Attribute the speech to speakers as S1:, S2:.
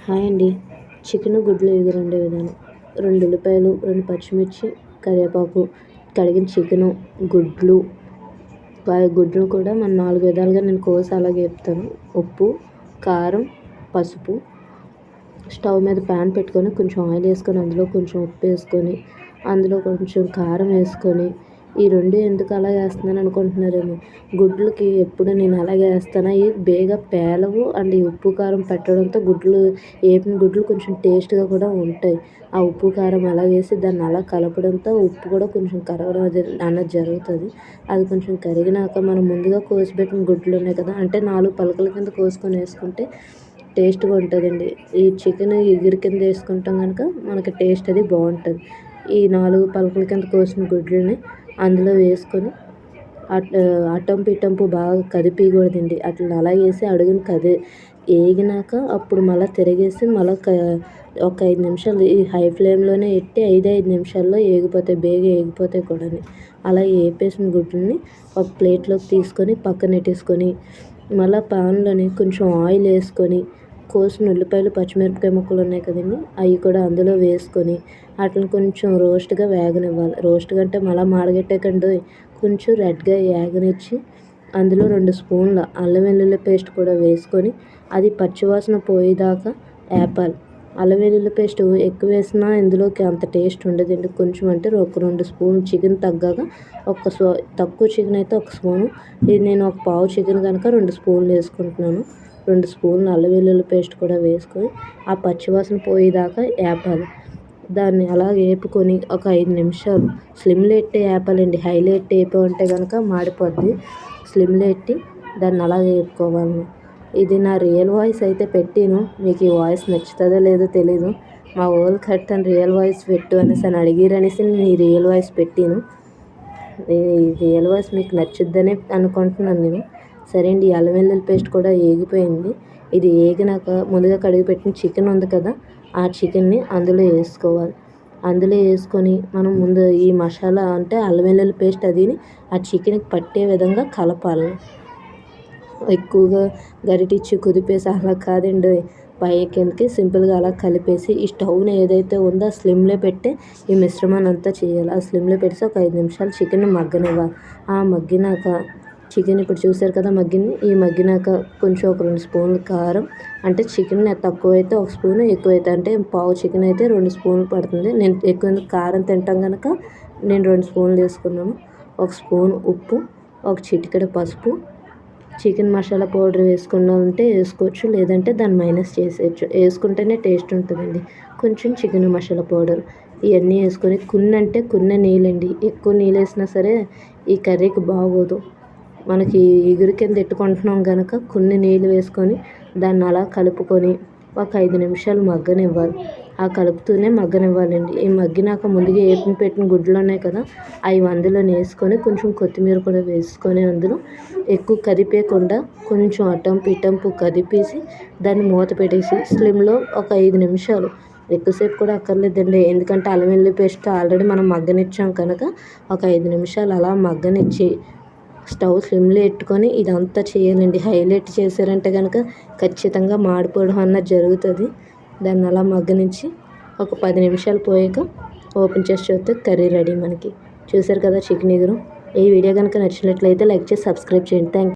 S1: Hi అండి. Chicken గుడ్లు ఎగురు వండే విధానం. 2 ఉల్లిపాయలు, 2 పచ్చిమిర్చి, కరివేపాకు, కడిగిన చికెను, గుడ్లు గుడ్లు కూడా మనం 4 విధాలుగా నేను కోసి అలాగే వేపుతాను. ఉప్పు, కారం, పసుపు. స్టవ్ మీద ప్యాన్ పెట్టుకొని కొంచెం ఆయిల్ వేసుకొని అందులో కొంచెం ఉప్పు వేసుకొని అందులో కొంచెం కారం వేసుకొని ఈ 2 ఎందుకు అలా వేస్తున్నాను అనుకుంటున్నారేమో. గుడ్లకి ఎప్పుడు నేను అలాగే వేస్తాను. అవి బేగా పేలవు అండ్ ఈ ఉప్పు కారం పెట్టడంతో వేపిన గుడ్లు కొంచెం టేస్ట్గా కూడా ఉంటాయి. ఆ ఉప్పు కారం అలా వేసి దాన్ని అలా కలపడంతో ఉప్పు కూడా కొంచెం కరగడం అన్నది జరుగుతుంది. అది కొంచెం కరిగినాక మనం ముందుగా కోసిపెట్టిన గుడ్లు ఉన్నాయి కదా, అంటే 4 పలకల కింద కోసుకొని వేసుకుంటే టేస్ట్గా ఉంటుందండి. ఈ చికెన్ ఎగురు కింద వేసుకుంటాం కనుక మనకి టేస్ట్ అది బాగుంటుంది. ఈ 4 పలకల కింద కోసిన గుడ్లని అందులో వేసుకొని అటంపు ఇటంపు బాగా కదిపీయకూడదండి. అట్లా అలా వేసి అడుగున వేగినాక అప్పుడు మళ్ళీ తిరిగేసి మళ్ళీ ఒక 5 నిమిషాలు ఈ హై ఫ్లేమ్లోనే పెట్టి 5 నిమిషాల్లో బేగా ఏగిపోతాయి కూడా. అలా వేపేసిన గుడ్లని ఒక ప్లేట్లోకి తీసుకొని పక్కన పెట్టేసుకొని మళ్ళీ పాన్లోని కొంచెం ఆయిల్ వేసుకొని కోసిన ఉల్లిపాయలు, పచ్చిమిరపకాయ ముక్కలు ఉన్నాయి కదండి, అవి కూడా అందులో వేసుకొని వాటిని కొంచెం రోస్ట్గా వేగనివ్వాలి. రోస్ట్గా అంటే మళ్ళీ మాడగట్టేకండి, కొంచెం రెడ్గా వేగనిచ్చి అందులో 2 స్పూన్ల అల్లం వెల్లుల్లి పేస్ట్ కూడా వేసుకొని అది పచ్చివాసన పోయేదాకా వేపాలి. అల్లం వెల్లుల్లి పేస్ట్ ఎక్కువ వేసినా ఇందులోకి అంత టేస్ట్ ఉండదండి. కొంచెం అంటే ఒక 2 స్పూన్లు చికెన్ తగ్గాక తక్కువ చికెన్ అయితే 1 స్పూను, ఇది నేను ఒక పావు చికెన్ కనుక 2 స్పూన్లు వేసుకుంటున్నాను. 2 స్పూన్లు అల్లం వెల్లుల్లి పేస్ట్ కూడా వేసుకొని ఆ పచ్చివాసన పోయేదాకా వేపాలి. దాన్ని అలా వేపుకొని ఒక 5 నిమిషాలు స్లిమ్లో పెట్టి వేపాలండి. హైలో పెట్టి వేపామంటే కనుక మాడిపోద్ది. స్లిమ్లో పెట్టి దాన్ని అలా వేపుకోవాలి. ఇది నా రియల్ వాయిస్ అయితే పెట్టాను. మీకు ఈ వాయిస్ నచ్చుతుందో లేదో తెలీదు. మా వాళ్ళు కట్టాను రియల్ వాయిస్ పెట్టు అనేసి అడిగిరనేసి నేను ఈ రియల్ వాయిస్ పెట్టాను. ఈ రియల్ వాయిస్ మీకు నచ్చుద్దనే అనుకుంటున్నాను నేను. సరే అండి, అల్లం వెల్లుల్లి పేస్ట్ కూడా వేగిపోయింది. ఇది వేగినాక ముందుగా కడిగి పెట్టిన చికెన్ ఉంది కదా, ఆ చికెన్ని అందులో వేసుకోవాలి. అందులో వేసుకొని మనం ముందు ఈ మసాలా అంటే అల్లం వెల్లుల్లి పేస్ట్ అది ఆ చికెన్కి పట్టే విధంగా కలపాలి. ఎక్కువగా గరిటిచ్చి కుదిపేసి అలా కాదండి, పై కిందకి సింపుల్గా అలా కలిపేసి ఈ స్టవ్ని ఏదైతే ఉందో ఆ స్లిమ్లో పెట్టి ఈ మిశ్రమాన్ని అంతా చేయాలి. ఆ స్లిమ్లో పెట్టి ఒక 5 నిమిషాలు చికెన్ మగ్గనివ్వాలి. ఆ మగ్గినాక చికెన్ ఇప్పుడు చూసారు కదా మగ్గింది. ఈ మగ్గినాక కొంచెం ఒక 2 స్పూన్లు కారం, అంటే చికెన్ తక్కువైతే 1 స్పూను, ఎక్కువైతే అంటే పావు చికెన్ అయితే 2 స్పూన్లు పడుతుంది. నేను ఎక్కువ కారం తింటాం కనుక నేను 2 స్పూన్లు వేసుకున్నాను. 1 స్పూన్ ఉప్పు, ఒక చిటికెడు పసుపు, చికెన్ మసాలా పౌడర్ వేసుకున్నామంటే వేసుకోవచ్చు, లేదంటే దాన్ని మైనస్ చేసేయచ్చు. వేసుకుంటేనే టేస్ట్ ఉంటుందండి. కొంచెం చికెన్ మసాలా పౌడర్ ఇవన్నీ వేసుకొని కొన్ని నీళ్ళండి. ఎక్కువ నీళ్ళు వేసినా సరే ఈ కర్రీకి బాగోదు. మనకి ఎగురు కింద పెట్టుకుంటున్నాం కనుక కొన్ని నీళ్ళు వేసుకొని దాన్ని అలా కలుపుకొని ఒక 5 నిమిషాలు మగ్గనివ్వాలి. ఆ కలుపుతూనే మగ్గనివ్వాలండి. ఈ మగ్గినాక ముందుగా పెట్టిన గుడ్లు ఉన్నాయి కదా, అవి అందులో వేసుకొని కొంచెం కొత్తిమీర కూడా వేసుకొని అందులో ఎక్కువ కదిపేయకుండా కొంచెం అటంపు ఇటంపు కదిపేసి దాన్ని మూత పెట్టేసి స్లిమ్లో ఒక 5 నిమిషాలు, ఎక్కువసేపు కూడా అక్కర్లేదండి. ఎందుకంటే అల్లం వెల్లుల్లి పేస్ట్ ఆల్రెడీ మనం మగ్గనిచ్చాం కనుక ఒక 5 నిమిషాలు అలా మగ్గనిచ్చి స్టవ్ స్లిమ్లో పెట్టుకొని ఇదంతా చేయాలండి. హైలైట్ చేశారంటే కనుక ఖచ్చితంగా మాడిపోవడం అన్నది జరుగుతుంది. దాన్ని అలా మగ్గనిచ్చి ఒక 10 నిమిషాలు పోయాక ఓపెన్ చేసి చూస్తే కర్రీ రెడీ మనకి. చూసారు కదా చికెన్ ఎగురు. ఈ వీడియో కనుక నచ్చినట్లయితే లైక్ చేసి సబ్స్క్రైబ్ చేయండి. Thank you.